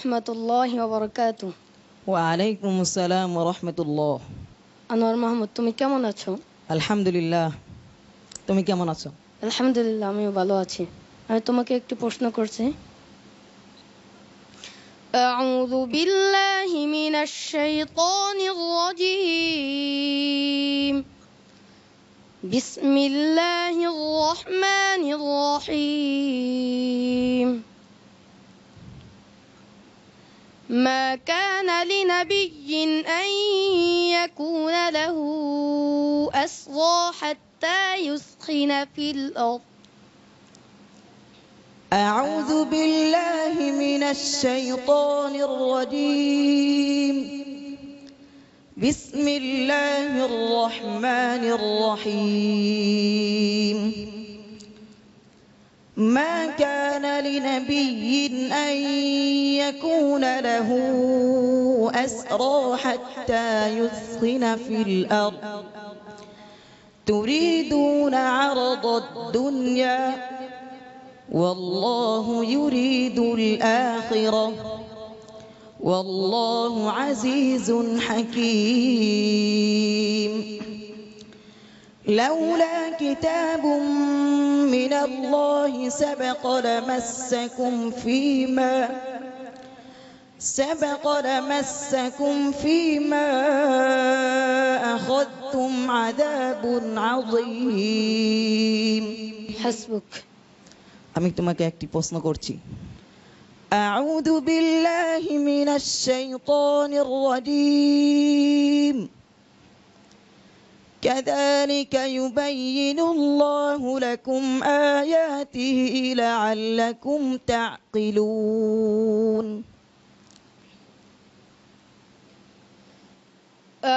রহমতুল্লাহি ওয়া বারাকাতুহু। ওয়ালাইকুম আসসালাম ওয়া রাহমাতুল্লাহ। আনোয়ার মাহমুদ, তুমি কেমন আছো? আলহামদুলিল্লাহ, তুমি কেমন আছো? আলহামদুলিল্লাহ, আমিও ভালো আছি। আমি তোমাকে একটি প্রশ্ন করছি। আউযু বিল্লাহি মিনাশ শাইতানির রাজীম। বিসমিল্লাহির রহমানির রহিম। ما كان لنبي أن يكون له أسرى حتى يثخن في الأرض. أعوذ بالله من الشيطان الرجيم. بسم الله الرحمن الرحيم. ما كان لنبي أن يكون له أسرى حتى يثخن في الأرض تريدون عرض الدنيا والله يريد الآخرة والله عزيز حكيم. لولا كتاب من الله سبق لمسكم فيما أخذتم عذاب عظيم. حسبك. আমি তোমাকে একটি প্রশ্ন করছি। أعوذ بالله من الشيطان الرجيم. كذلك يبين الله لكم آياته لعلكم تعقلون.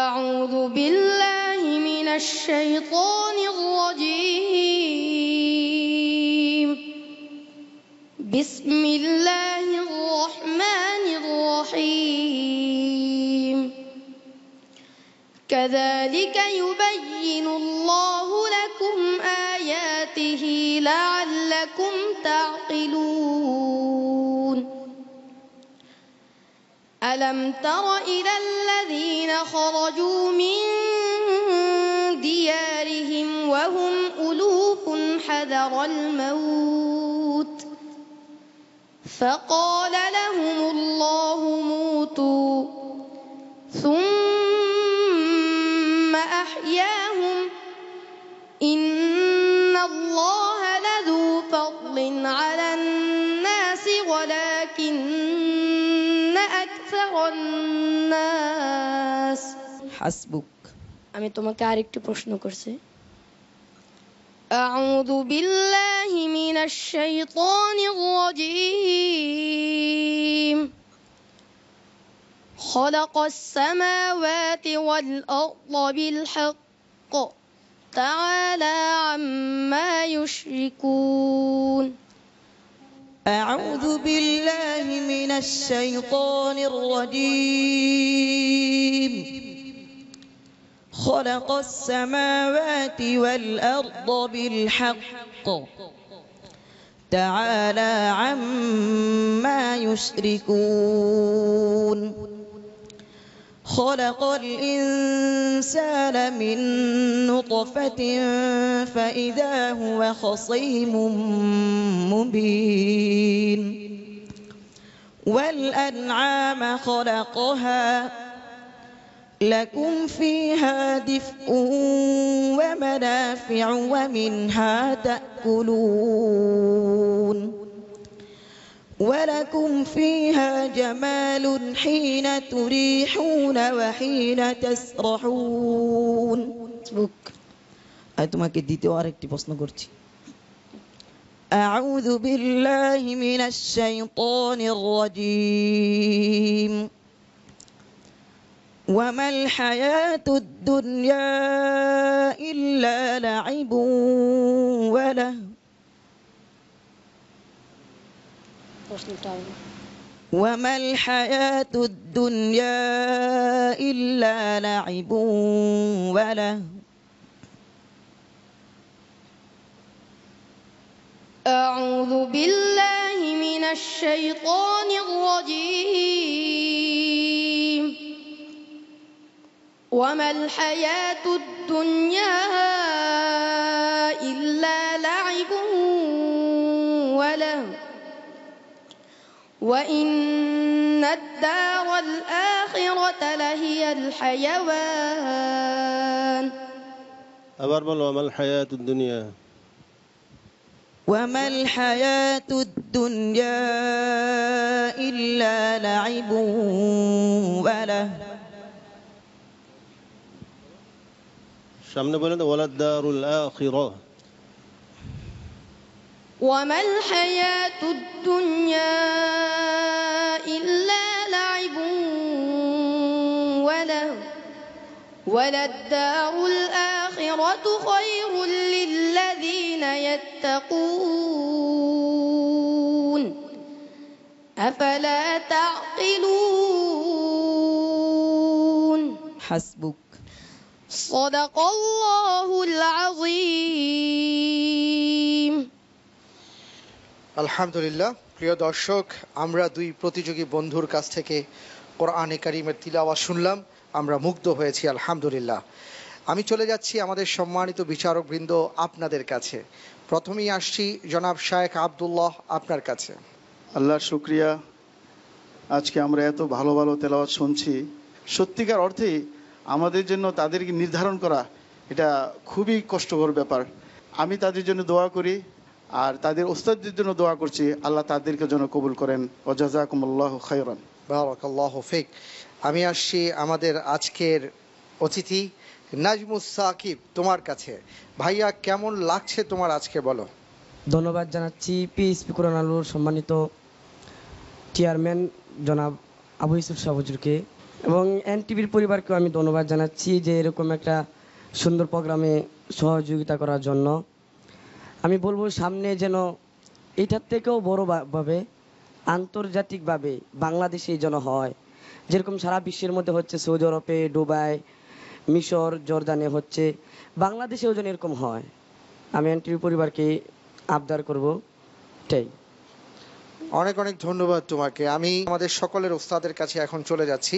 أعوذ بالله من الشيطان الرجيم. بسم الله الرحمن الرحيم. كذلك يبين الله لكم آياته لعلكم تعقلون. ألم تر إلى الذين خرجوا من ديارهم وهم ألوف حذر الموت فقال لهم الله موتوا ثم أحياهم إن الله لذو فضل على الناس ولكن أكثر الناس. حسبك. আমি তোমাকে আরেকটি প্রশ্ন করছি। أعوذ بالله من الشيطان الرجيم. خلق السماوات والأرض بالحق تعالى عما يشركون. أعوذ بالله من الشيطان الرجيم. خلق السماوات والأرض بالحق تعالى عما يشركون. خلق الإنسان من نطفة فإذا هو خصيم مبين. والأنعام خلقها لكم فيها دفء ومنافع ومنها تأكلون ولكم فيها جمال حين تريحون وحين تسرحون. তোমাকে দ্বিতীয় আরেকটি প্রশ্ন করছি। أعوذ بالله من الشيطان الرجيم. وما الحياة الدنيا إلا لعب وله. وما الحياة الدنيا إلا لعب وله. أعوذ بالله من الشيطان الرجيم. وما الحياة الدنيا إلا لعب ولهو وإن الدار الآخرة لهي الحيوان আবার বলো আমাল হায়াতুদ দুনিয়া وما الحياة الدنيا إلا لعب وله সামনে বলেন ওয়ালাদ দারুল আখিরাহ وما الحياة الدنيا إلا لعب ولهو وللدار الآخرة خير للذين يتقون أفلا تعقلون حسبك صدق الله العظيم আলহামদুলিল্লাহ। প্রিয় দর্শক, আমরা দুই প্রতিযোগী বন্ধুর কাছ থেকে কোরআনে কারীমের তিলাওয়াত শুনলাম, আমরা মুগ্ধ হয়েছি আলহামদুলিল্লাহ। আমি চলে যাচ্ছি আমাদের সম্মানিত বিচারকবৃন্দ আপনাদের কাছে। প্রথমেই আসছি জনাব শায়েখ আব্দুল্লাহ, আপনার কাছে। আল্লাহর শুকরিয়া, আজকে আমরা এত ভালো ভালো তেলাওয়াত শুনছি। সত্যিকার অর্থেই আমাদের জন্য তাদেরকে নির্ধারণ করা এটা খুবই কষ্টকর ব্যাপার। আমি তাদের জন্য দোয়া করি আর তাদের ওস্তাদদের জন্য দোয়া করছি, আল্লাহ তাদেরকে যেন কবুল করেন। ওয়া জাযাকুমুল্লাহু খায়রান। বারাকাল্লাহু ফিক। আমি আসছি আমাদের আজকের অতিথি নাজমুস সাকিব, তোমার কাছে। ভাইয়া, কেমন লাগছে তোমার আজকে, বলো। ধন্যবাদ জানাচ্ছি পিএসপি কোরআন আলোর সম্মানিত চেয়ারম্যান জনাব আবু ইউসুফ শাহ হুজুরকে এবং এনটিভির পরিবারকেও আমি ধন্যবাদ জানাচ্ছি যে এরকম একটা সুন্দর প্রোগ্রামে সহযোগিতা করার জন্য। আমি বলবো সামনে যেন এইটার থেকেও বড়ভাবে আন্তর্জাতিকভাবে বাংলাদেশে যেন হয়, যেরকম সারা বিশ্বের মধ্যে হচ্ছে, সৌদি আরবে, দুবাই, মিশর, জর্দানে হচ্ছে, বাংলাদেশেও যেন এরকম হয়। আমি এনটিভি পরিবারকে আবদার করব, এটাই। অনেক অনেক ধন্যবাদ তোমাকে। আমি আমাদের সকলের ওস্তাদের কাছে এখন চলে যাচ্ছি,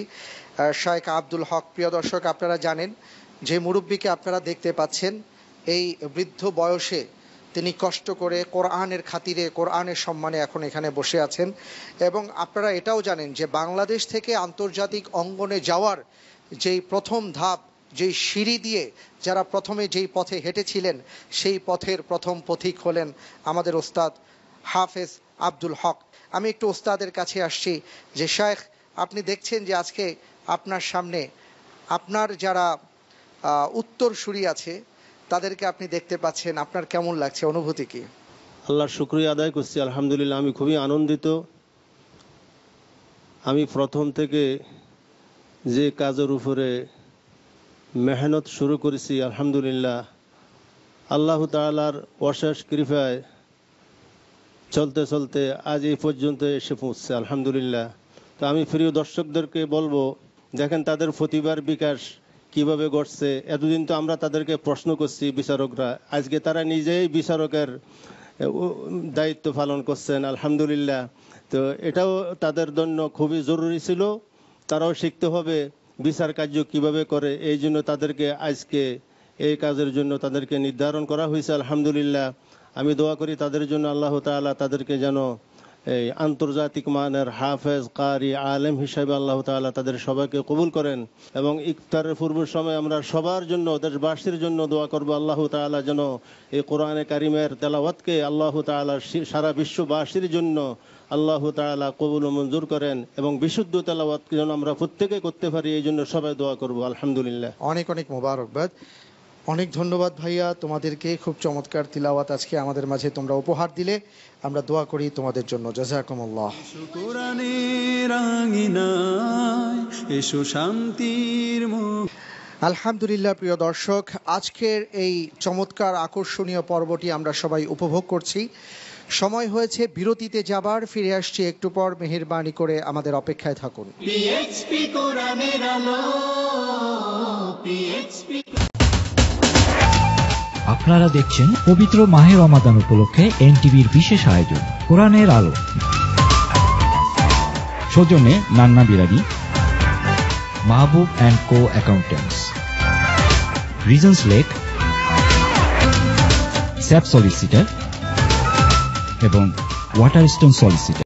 শায়েখ আব্দুল হক। প্রিয় দর্শক, আপনারা জানেন যে মুরব্বীকে আপনারা দেখতে পাচ্ছেন, এই বৃদ্ধ বয়সে তিনি কষ্ট করে কোরআনের খাতিরে, কোরআনের সম্মানে এখন এখানে বসে আছেন। এবং আপনারা এটাও জানেন যে বাংলাদেশ থেকে আন্তর্জাতিক অঙ্গনে যাওয়ার যেই প্রথম ধাপ, যেই সিঁড়ি দিয়ে যারা প্রথমে যেই পথে হেঁটেছিলেন, সেই পথের প্রথম পথিক হলেন আমাদের ওস্তাদ হাফেজ আব্দুল হক। আমি একটু ওস্তাদের কাছে আসছি যে শায়েখ, আপনি দেখছেন যে আজকে আপনার সামনে আপনার যারা উত্তরসূরি আছে তাদেরকে আপনি দেখতে পাচ্ছেন, আপনার কেমন লাগছে, অনুভূতি কি? আল্লাহর শুকরিয়া আদায় করছি, আলহামদুলিল্লাহ। আমি খুবই আনন্দিত। আমি প্রথম থেকে যে কাজের উপরে মেহনত শুরু করেছি, আলহামদুলিল্লাহ আল্লাহ তাআলার অশেষ কৃপায় চলতে চলতে আজ এই পর্যন্ত এসে পৌঁছছে, আলহামদুলিল্লাহ। তো আমি প্রিয় দর্শকদেরকে বলবো, দেখেন তাদের প্রতিভার বিকাশ কিভাবে ঘটছে। এতদিন তো আমরা তাদেরকে প্রশ্ন করছি, বিচারকরা, আজকে তারা নিজেই বিচারকের দায়িত্ব পালন করছেন, আলহামদুলিল্লাহ। তো এটাও তাদের জন্য খুবই জরুরি ছিল, তারাও শিখতে হবে বিচার কার্য কিভাবে করে। এই জন্য তাদেরকে আজকে এই কাজের জন্য তাদেরকে নির্ধারণ করা হয়েছে, আলহামদুলিল্লাহ। আমি দোয়া করি তাদের জন্য আল্লাহ তাআলা তাদেরকে যেন এই আন্তর্জাতিক মানের হাফেজ, কারি, আলেম হিসাবে আল্লাহ তাআলা তাদের সবাইকে কবুল করেন। এবং ইফতারের পূর্ব সময় আমরা সবার জন্য, দেশবাসীর জন্য দোয়া করব, আল্লাহ তাআলা যেন এই কোরআনে কারিমের তেলাওয়াতকে আল্লাহ তাআলা সারা বিশ্ববাসীর জন্য আল্লাহ তাআলা কবুল ও মঞ্জুর করেন এবং বিশুদ্ধ তেলাওয়াত যেন আমরা প্রত্যেকে করতে পারি, এই জন্য সবাই দোয়া করব, আলহামদুলিল্লাহ। অনেক অনেক মোবারকবাদ। অনেক ধন্যবাদ ভাইয়া তোমাদেরকে, খুব চমৎকার তিলাওয়াত আজকে আমাদের মাঝে তোমরা উপহার দিলে। আমরা দোয়া করি তোমাদের জন্য। জাযাকুমুল্লাহ। আলহামদুলিল্লাহ। প্রিয় দর্শক, আজকের এই চমৎকার আকর্ষণীয় পর্বটি আমরা সবাই উপভোগ করছি। সময় হয়েছে বিরতিতে যাবার, ফিরে আসছি একটু পর। মেহেরবানি করে আমাদের অপেক্ষায় থাকুন। আপনারা দেখছেন পবিত্র মাহে রমাদান উপলক্ষে এনটিভির বিশেষ আয়োজন কোরআনের আলো। সৌজন্যে নান্না বিরানি, মাহবুব অ্যান্ড কো অ্যাকাউন্টেন্টস, রিজন্স লেক, স্যাপ সলিসিটার এবং ওয়াটারস্টোন সলিসিটার।